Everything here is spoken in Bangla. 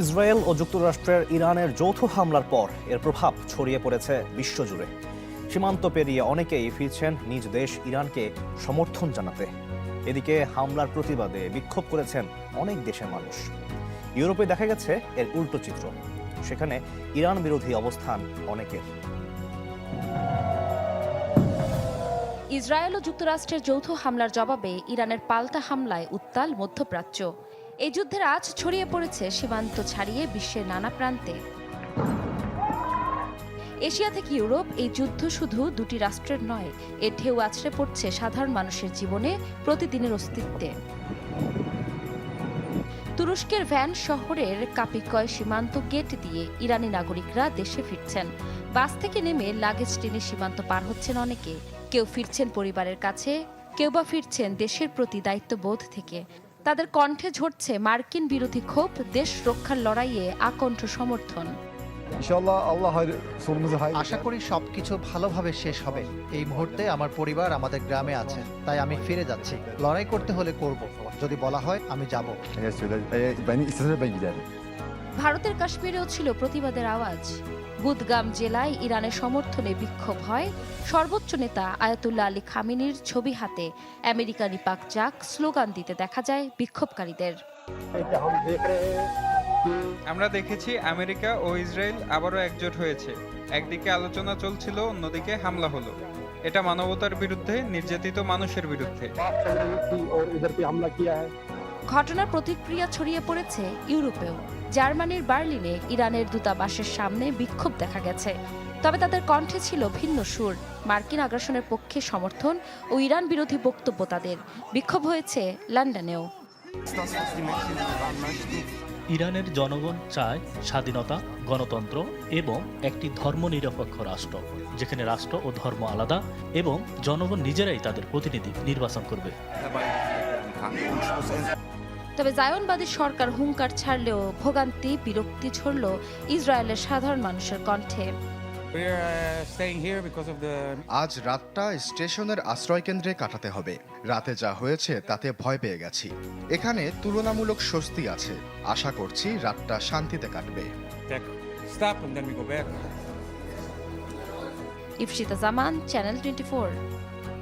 ইসরায়েল ও যুক্তরাষ্ট্রের ইরানের যৌথ হামলার পর এর প্রভাব ছড়িয়ে পড়েছে বিশ্বজুড়ে। সীমান্ত পেরিয়ে অনেকেই ফিরছেন নিজ দেশ ইরানকে সমর্থন জানাতে। এদিকে হামলার প্রতিবাদে বিক্ষোভ করেছেন অনেক দেশের মানুষ। ইউরোপে দেখা গেছে এর উল্টো চিত্র, সেখানে ইরান বিরোধী অবস্থান অনেকের। ইসরায়েল ও যুক্তরাষ্ট্রের যৌথ হামলার জবাবে ইরানের পাল্টা হামলায় উত্তাল মধ্যপ্রাচ্য। এই যুদ্ধের আঁচ ছড়িয়ে পড়েছে সীমান্ত ছাড়িয়ে বিশ্বের নানা প্রান্তে। এশিয়া থেকে ইউরোপ, এই যুদ্ধ শুধু দুটি রাষ্ট্রের নয়, এর ঢেউ আছড়ে পড়ছে সাধারণ মানুষের জীবনে, প্রতিদিনের অস্তিত্বে। তুরস্কের ভ্যান শহরের কাপিকয় সীমান্ত গেট দিয়ে ইরানি নাগরিকরা দেশে ফিরছেন। বাস থেকে নেমে লাগেজ টেনে সীমান্ত পার হচ্ছেন অনেকে। কেউ ফিরছেন পরিবারের কাছে, কেউ বা ফিরছেন দেশের প্রতি দায়িত্ববোধ থেকে। তাদের কণ্ঠে ঝরছে মার্কিন বিরোধী ক্ষোভ, দেশ রক্ষার লড়াইয়ে আকণ্ঠ সমর্থন। আশা করি সবকিছু ভালোভাবে শেষ হবে। এই মুহূর্তে আমার পরিবার আমাদের গ্রামে আছে, তাই আমি ফিরে যাচ্ছি। লড়াই করতে হলে করব, যদি বলা হয় আমি যাব। ভারতের কাশ্মীরেও ছিল প্রতিবাদের আওয়াজ। বুদগাম জেলায় ইরানের সমর্থনে বিক্ষোভ হয়। সর্বোচ্চ নেতা আয়াতুল্লাহ আলী খামেনির ছবি হাতে আমেরিকানি পাক যাক স্লোগান দিতে দেখা যায় বিক্ষোভকারীদের। আমরা দেখেছি আমেরিকা ও ইসরায়েল আবারও একজোট হয়েছে। একদিকে আলোচনা চলছিল, অন্যদিকে হামলা হলো। এটা মানবতার বিরুদ্ধে, নির্যাতিত মানুষের বিরুদ্ধে। ঘটনার প্রতিক্রিয়া ছড়িয়ে পড়েছে ইউরোপেও। জার্মানির বার্লিনে ইরানের দূতাবাসের সামনে বিক্ষোভ দেখা গেছে, তবে তাদের কণ্ঠে ছিল ভিন্ন সুর। মার্কিন আগ্রাসনের পক্ষে সমর্থন ও ইরান বিরোধী বক্তব্য তাদের। বিক্ষোভ হয়েছে লন্ডনেও। ইরানের জনগণ চায় স্বাধীনতা, গণতন্ত্র এবং একটি ধর্মনিরপেক্ষ রাষ্ট্র, যেখানে রাষ্ট্র ও ধর্ম আলাদা এবং জনগণ নিজেরাই তাদের প্রতিনিধি নির্বাচন করবে। তবে জায়নবাদী সরকার হুঙ্কার ছাড়লেও ভোগান্তি, বিরক্তি ঝরল ইসরায়েলের সাধারণ মানুষের কণ্ঠে। আজ রাতটা স্টেশনের আশ্রয়কেন্দ্রে কাটাতে হবে। রাতে যা হয়েছে তাতে ভয় পেয়ে গেছি। এখানে তুলনামূলক স্বস্তি আছে। আশা করছি রাতটা শান্তিতে কাটবে। ইফশিতা জামান, চ্যানেল 24।